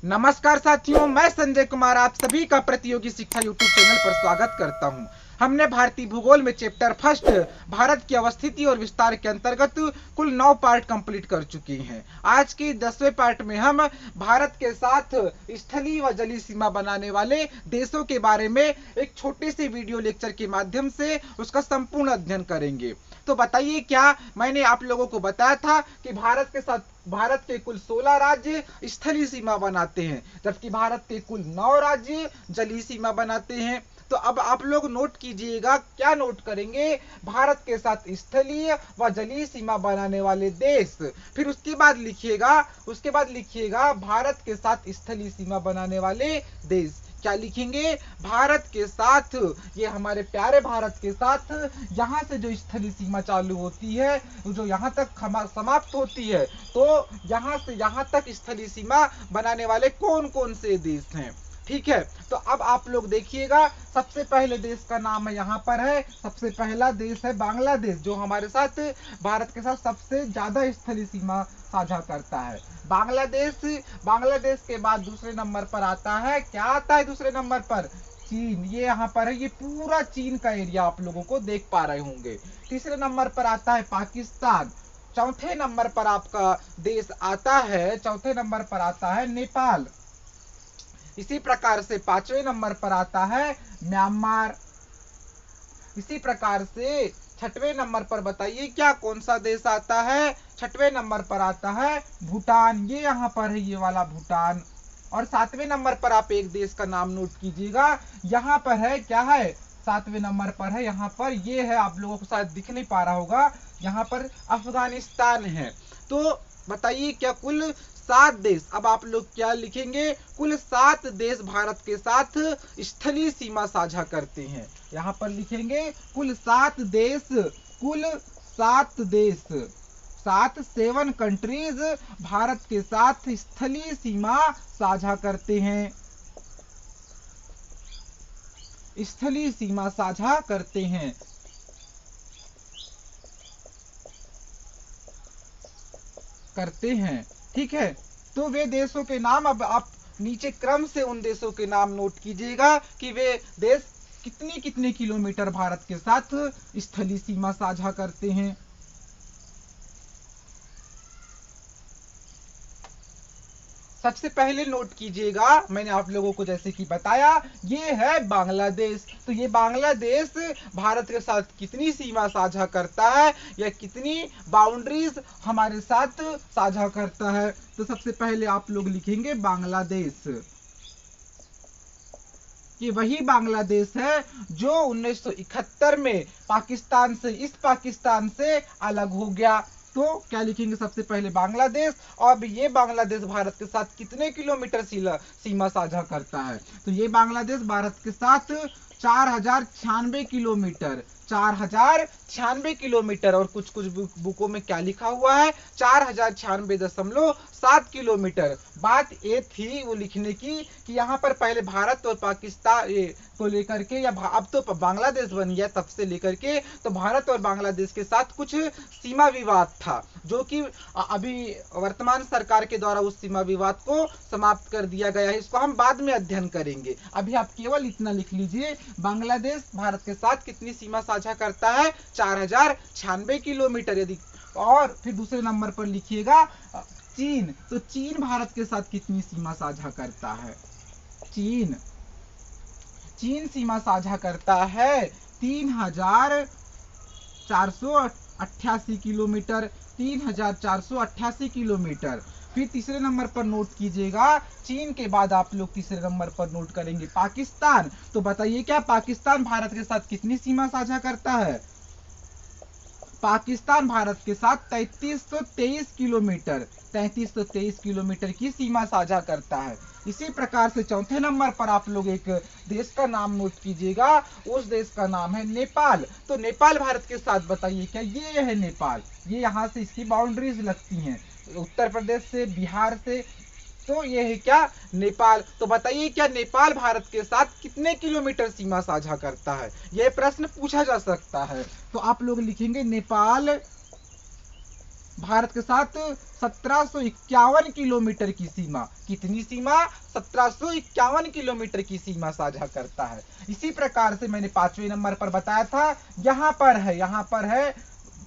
नमस्कार साथियों, मैं संजय कुमार आप सभी का प्रतियोगी शिक्षा यूट्यूब चैनल पर स्वागत करता हूं। हमने भारतीय भूगोल में चैप्टर फर्स्ट भारत की अवस्थिति और विस्तार के अंतर्गत कुल 9 पार्ट कंप्लीट कर चुके हैं। आज के 10वें पार्ट में हम भारत के साथ स्थलीय व जलीय सीमा बनाने वाले देशों के बारे में एक छोटे से वीडियो लेक्चर के माध्यम से उसका संपूर्ण अध्ययन करेंगे। तो बताइए, क्या मैंने आप लोगों को बताया था कि भारत के कुल 16 राज्य स्थलीय सीमा बनाते हैं, जबकि भारत के कुल 9 राज्य जलीय सीमा बनाते हैं। तो अब आप लोग नोट कीजिएगा, क्या नोट करेंगे? भारत के साथ स्थलीय व जलीय सीमा बनाने वाले देश। फिर उसके बाद लिखिएगा भारत के साथ स्थलीय सीमा बनाने वाले देश। क्या लिखेंगे? भारत के साथ, ये हमारे प्यारे भारत के साथ यहाँ से जो स्थलीय सीमा चालू होती है, जो यहाँ तक समाप्त होती है, तो यहाँ से यहाँ तक स्थलीय सीमा बनाने वाले कौन कौन से देश हैं। ठीक है, तो अब आप लोग देखिएगा, सबसे पहले देश का नाम है यहाँ पर है, सबसे पहला देश है बांग्लादेश, जो हमारे साथ भारत के साथ सबसे ज्यादा स्थलीय सीमा साझा करता है। बांग्लादेश के बाद दूसरे नंबर पर आता है, क्या आता है दूसरे नंबर पर? चीन। ये यहाँ पर है, ये पूरा चीन का एरिया आप लोगों को देख पा रहे होंगे। तीसरे नंबर पर आता है पाकिस्तान। चौथे नंबर पर आपका देश आता है, चौथे नंबर पर आता है नेपाल। इसी प्रकार से 5वें नंबर पर आता है म्यांमार। इसी प्रकार से 6वें नंबर पर बताइए क्या कौन सा देश आता है? 6वें नंबर पर आता है भूटान। ये यहाँ पर है, ये वाला भूटान। और 7वें नंबर पर आप एक देश का नाम नोट कीजिएगा, यहाँ पर है, क्या है? 7वें नंबर पर है, यहाँ पर ये है, आप लोगों को शायद दिख नहीं पा रहा होगा, यहाँ पर अफगानिस्तान है। तो बताइए क्या कुल 7 देश, अब आप लोग क्या लिखेंगे? कुल 7 देश भारत के साथ स्थलीय सीमा साझा करते हैं। यहाँ पर लिखेंगे कुल 7 देश, कुल 7 कंट्रीज भारत के साथ स्थलीय सीमा साझा करते हैं, स्थलीय सीमा साझा करते हैं। ठीक है, तो वे देशों के नाम अब आप नीचे क्रम से उन देशों के नाम नोट कीजिएगा कि वे देश कितने कितने किलोमीटर भारत के साथ स्थलीय सीमा साझा करते हैं। सबसे पहले नोट कीजिएगा, मैंने आप लोगों को जैसे कि बताया, ये है बांग्लादेश। तो ये बांग्लादेश भारत के साथ कितनी सीमा साझा करता है, या कितनी बाउंड्रीज हमारे साथ साझा करता है? तो सबसे पहले आप लोग लिखेंगे बांग्लादेश। ये वही बांग्लादेश है जो 1971 में पाकिस्तान से अलग हो गया। तो क्या लिखेंगे? सबसे पहले बांग्लादेश। और अब ये बांग्लादेश भारत के साथ कितने किलोमीटर सीमा साझा करता है? तो ये बांग्लादेश भारत के साथ 4096 किलोमीटर, 4096 किलोमीटर। और कुछ बुकों में क्या लिखा हुआ है? 4096.7 किलोमीटर। बात ये थी वो लिखने की कि यहाँ पर पहले भारत और पाकिस्तान को लेकर के, या अब तो बांग्लादेश बन गया, तब से लेकर के तो भारत और बांग्लादेश के साथ कुछ सीमा विवाद था, जो कि अभी वर्तमान सरकार के द्वारा उस सीमा विवाद को समाप्त कर दिया गया है। इसको हम बाद में अध्ययन करेंगे। अभी आप केवल इतना लिख लीजिए, बांग्लादेश भारत के साथ कितनी सीमा साझा करता है? 4096 किलोमीटर। यदि और फिर दूसरे नंबर पर लिखिएगा चीन। तो चीन भारत के साथ कितनी सीमा साझा करता है? चीन सीमा साझा करता है 3488 किलोमीटर, 3488 किलोमीटर। फिर तीसरे नंबर पर नोट कीजिएगा, चीन के बाद आप लोग तीसरे नंबर पर नोट करेंगे पाकिस्तान। तो बताइए क्या पाकिस्तान भारत के साथ कितनी सीमा साझा करता है? पाकिस्तान भारत के साथ 3323 किलोमीटर की सीमा साझा करता है। इसी प्रकार से चौथे नंबर पर आप लोग एक देश का नाम नोट कीजिएगा, उस देश का नाम है नेपाल। तो नेपाल भारत के साथ बताइए क्या ये है नेपाल? ये यहाँ से इसकी बाउंड्रीज लगती हैं, उत्तर प्रदेश से, बिहार से। तो ये है क्या? नेपाल। तो बताइए क्या नेपाल भारत के साथ कितने किलोमीटर सीमा साझा करता है? यह प्रश्न पूछा जा सकता है। तो आप लोग लिखेंगे नेपाल भारत के साथ 1751 किलोमीटर की सीमा, कितनी सीमा? 1751 किलोमीटर की सीमा साझा करता है। इसी प्रकार से मैंने 5वें नंबर पर बताया था, यहाँ पर है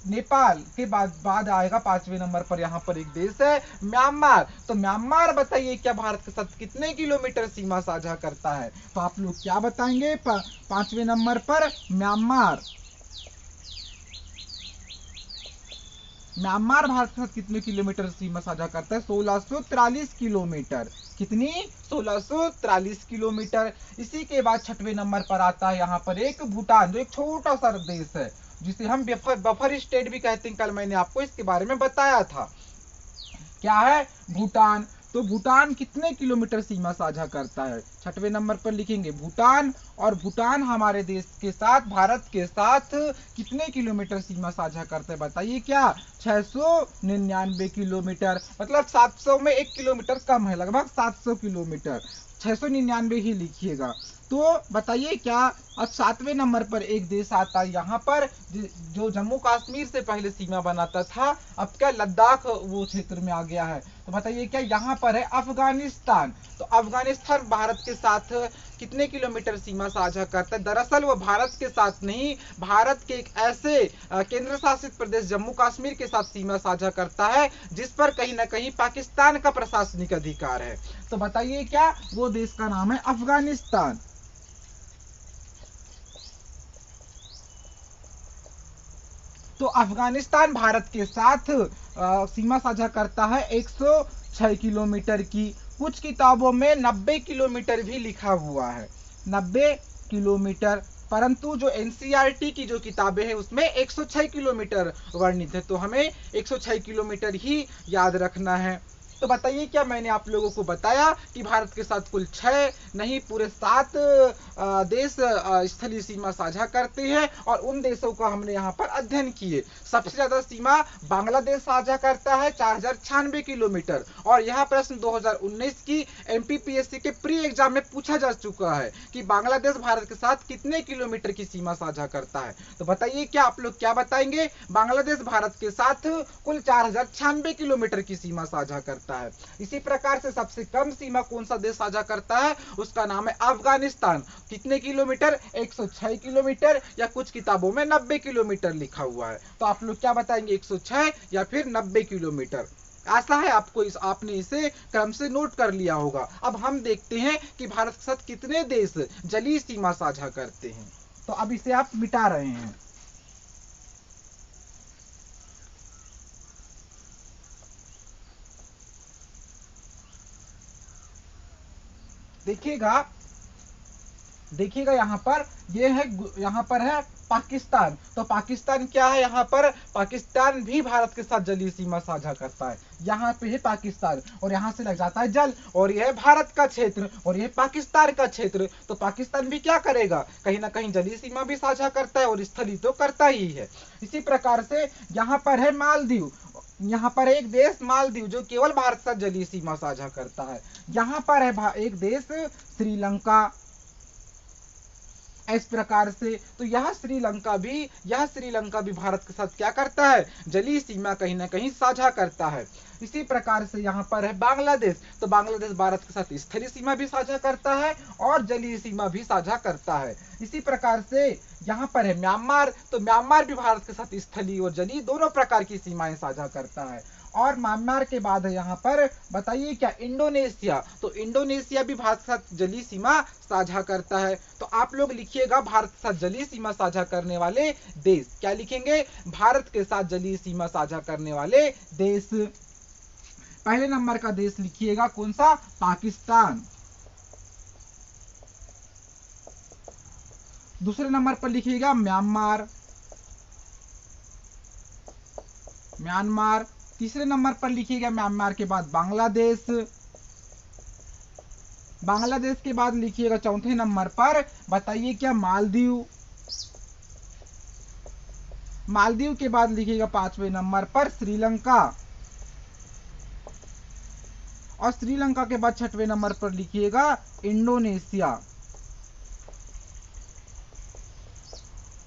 नेपाल के बाद आएगा 5वें नंबर पर यहाँ पर एक देश है म्यांमार। तो म्यांमार बताइए क्या भारत के साथ कितने किलोमीटर सीमा साझा करता है? तो आप लोग क्या बताएंगे? 5वें नंबर पर म्यांमार भारत के साथ कितने किलोमीटर सीमा साझा करता है? 1643 किलोमीटर। कितनी? 1643 किलोमीटर। इसी के बाद 6वें नंबर पर आता है यहाँ पर एक भूटान, जो एक छोटा सा देश है जिसे हम बफर स्टेट भी कहते हैं। कल मैंने आपको इसके बारे में बताया था। क्या है? भूटान। तो भूटान कितने किलोमीटर सीमा साझा करता है? 6वें नंबर पर लिखेंगे भूटान। और भूटान हमारे देश के साथ, भारत के साथ कितने किलोमीटर सीमा साझा करता है बताइए क्या? 699 किलोमीटर। मतलब 700 में 1 किलोमीटर कम है, लगभग 700 किलोमीटर। 699 ही लिखिएगा। तो बताइए क्या? अब 7वें नंबर पर एक देश आता है यहाँ पर, जो जम्मू कश्मीर से पहले सीमा बनाता था, अब क्या लद्दाख वो क्षेत्र में आ गया है। तो बताइए क्या? यहाँ पर है अफगानिस्तान। तो अफगानिस्तान भारत के साथ कितने किलोमीटर सीमा साझा करता है? दरअसल वो भारत के साथ नहीं, भारत के एक ऐसे केंद्र शासित प्रदेश जम्मू कश्मीर के साथ सीमा साझा करता है जिस पर कहीं ना कहीं पाकिस्तान का प्रशासनिक अधिकार है। तो बताइए क्या? वो देश का नाम है अफगानिस्तान। तो अफगानिस्तान भारत के साथ सीमा साझा करता है 106 किलोमीटर की। कुछ किताबों में 90 किलोमीटर भी लिखा हुआ है, 90 किलोमीटर। परंतु जो एनसीईआरटी की जो किताबें हैं उसमें 106 किलोमीटर वर्णित है। तो हमें 106 किलोमीटर ही याद रखना है। तो बताइए क्या? मैंने आप लोगों को बताया कि भारत के साथ कुल 6 नहीं पूरे 7 देश स्थलीय सीमा साझा करते हैं, और उन देशों का हमने यहाँ पर अध्ययन किए। सबसे ज्यादा सीमा बांग्लादेश साझा करता है 4096 किलोमीटर। और यह प्रश्न 2019 की एमपीपीएससी के प्री एग्जाम में पूछा जा चुका है कि बांग्लादेश भारत के साथ कितने किलोमीटर की सीमा साझा करता है। तो बताइए क्या? आप लोग क्या बताएंगे? बांग्लादेश भारत के साथ कुल 4096 किलोमीटर की सीमा साझा करता है। इसी प्रकार से सबसे कम सीमा कौन सा देश साझा करता है? उसका नाम है अफगानिस्तान। कितने किलोमीटर? 106 किलोमीटर, या कुछ किताबों में 90 किलोमीटर लिखा हुआ है। तो आप लोग क्या बताएंगे? 106 या फिर 90 किलोमीटर। आशा है आपने इसे क्रम से नोट कर लिया होगा। अब हम देखते हैं कि भारत के साथ कितने देश जलीय सीमा साझा करते हैं। तो अब इसे आप मिटा रहे हैं। देखिएगा यहाँ पर यहाँ पर है पाकिस्तान। तो पाकिस्तान क्या है? यहाँ पर पाकिस्तान भी भारत के साथ जलीय सीमा साझा करता है। यहाँ पे है पाकिस्तान, और यहाँ से लग जाता है जल, और यह है भारत का क्षेत्र, और यह पाकिस्तान का क्षेत्र। तो पाकिस्तान भी क्या करेगा? कहीं ना कहीं जलीय सीमा भी साझा करता है, और स्थलीय तो करता ही है। इसी प्रकार से यहाँ पर है मालदीव। यहाँ पर एक देश मालदीव, जो केवल भारत के साथ जलीय सीमा साझा करता है। यहाँ पर है एक देश श्रीलंका। इस प्रकार से तो यह श्रीलंका भी भारत के साथ क्या करता है? जलीय सीमा कहीं ना कहीं साझा करता है। इसी प्रकार से यहाँ पर है बांग्लादेश। तो बांग्लादेश भारत के साथ स्थलीय सीमा भी साझा करता है और जलीय सीमा भी साझा करता है। इसी प्रकार से यहाँ पर है म्यांमार। तो म्यांमार भी भारत के साथ स्थलीय और जलीय दोनों प्रकार की सीमाएं साझा करता है। और म्यांमार के बाद है यहाँ पर बताइए क्या? इंडोनेशिया। तो इंडोनेशिया भी भारत के साथ जलीय सीमा साझा करता है। तो आप लोग लिखिएगा भारत के साथ जलीय सीमा साझा करने वाले देश। क्या लिखेंगे? भारत के साथ जलीय सीमा साझा करने वाले देश। पहले नंबर का देश लिखिएगा कौन सा? पाकिस्तान। दूसरे नंबर पर लिखिएगा म्यांमार। तीसरे नंबर पर लिखिएगा म्यांमार के बाद बांग्लादेश। बांग्लादेश के बाद लिखिएगा चौथे नंबर पर बताइए क्या? मालदीव। मालदीव के बाद लिखिएगा 5वें नंबर पर श्रीलंका। और श्रीलंका के बाद 6वें नंबर पर लिखिएगा इंडोनेशिया।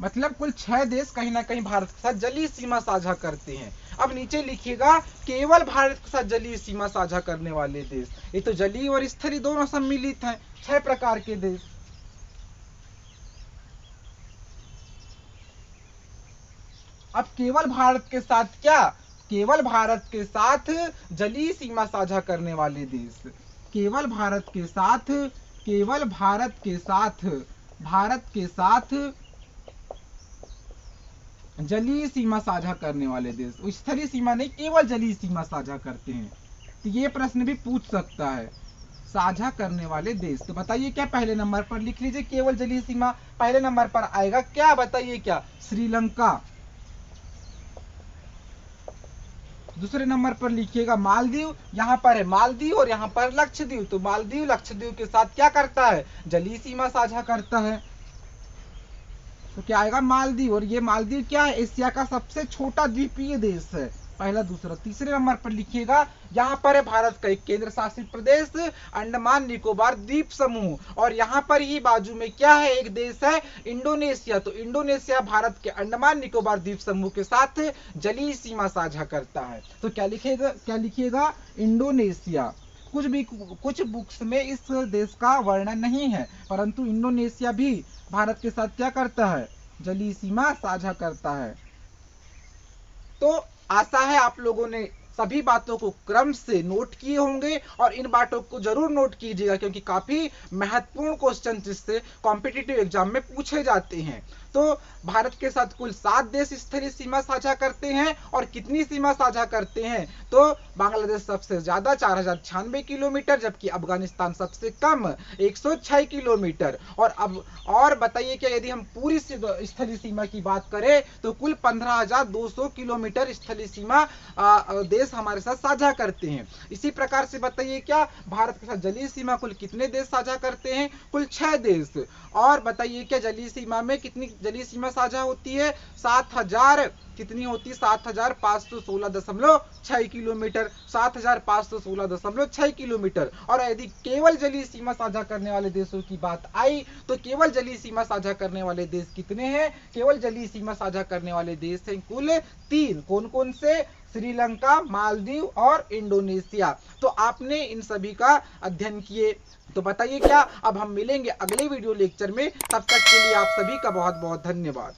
मतलब कुल 6 देश कहीं ना कहीं भारत के साथ जलीय सीमा साझा करते हैं। अब नीचे लिखिएगा केवल भारत के साथ जलीय सीमा साझा करने वाले देश। ये तो जलीय और स्थलीय दोनों सम्मिलित हैं, 6 प्रकार के देश। अब केवल भारत के साथ क्या, केवल भारत के साथ जलीय सीमा साझा करने वाले देश, केवल भारत के साथ, केवल भारत के साथ, भारत के साथ जलीय सीमा साझा करने वाले देश, स्थलीय सीमा नहीं, केवल जलीय सीमा साझा करते हैं। तो ये प्रश्न भी पूछ सकता है, साझा करने वाले देश। तो बताइए क्या, पहले नंबर पर लिख लीजिए केवल जलीय सीमा, पहले नंबर पर आएगा क्या, बताइए क्या, श्रीलंका। दूसरे नंबर पर लिखिएगा मालदीव, यहाँ पर है मालदीव और यहाँ पर लक्षद्वीप। तो मालदीव लक्षद्वीप के साथ क्या करता है, जलीय सीमा साझा करता है। तो क्या आएगा, मालदीव। और ये मालदीव क्या है, एशिया का सबसे छोटा द्वीपीय देश है, पहला। दूसरा, तीसरे नंबर पर लिखिएगा, यहाँ पर है भारत का एक केंद्र शासित प्रदेश अंडमान निकोबार द्वीप समूह। और यहाँ पर ही बाजू में क्या है, एक देश है इंडोनेशिया। तो इंडोनेशिया भारत के अंडमान निकोबार द्वीप समूह के साथ जलीय सीमा साझा करता है। तो क्या लिखिएगा, क्या लिखिएगा, इंडोनेशिया। कुछ बुक्स में इस देश का वर्णन नहीं है, परंतु इंडोनेशिया भी भारत के साथ क्या करता है, जलीय सीमा साझा करता है। तो आशा है आप लोगों ने सभी बातों को क्रम से नोट किए होंगे और इन बातों को जरूर नोट कीजिएगा, क्योंकि काफी महत्वपूर्ण क्वेश्चन जिससे कॉम्पिटिटिव एग्जाम में पूछे जाते हैं। तो भारत के साथ कुल 7 देश स्थलीय सीमा साझा करते हैं, और कितनी सीमा साझा करते हैं, तो बांग्लादेश सबसे ज्यादा 4096 किलोमीटर, जबकि अफगानिस्तान सबसे कम 106 किलोमीटर। और बताइए क्या, यदि हम पूरी स्थलीय सीमा की बात करें तो कुल 15,200 किलोमीटर स्थलीय सीमा देश हमारे साथ साझा करते हैं। इसी प्रकार से बताइए क्या, भारत के साथ जलीय सीमा कुल कितने देश साझा करते हैं, कुल 6 देश। और बताइए क्या, जलीय सीमा में कितनी जलीय सीमा साझा होती है, 7,000 कितनी होती है, 7,516.6 किलोमीटर, 7,516.6 किलोमीटर। और यदि केवल जलीय सीमा साझा करने वाले देशों की बात आई तो केवल जलीय सीमा साझा करने वाले देश कितने हैं, केवल जलीय सीमा साझा करने वाले देश हैं कुल 3। कौन कौन से, श्रीलंका, मालदीव और इंडोनेशिया। तो आपने इन सभी का अध्ययन किए। तो बताइए क्या, अब हम मिलेंगे अगले वीडियो लेक्चर में, तब तक के लिए आप सभी का बहुत बहुत धन्यवाद।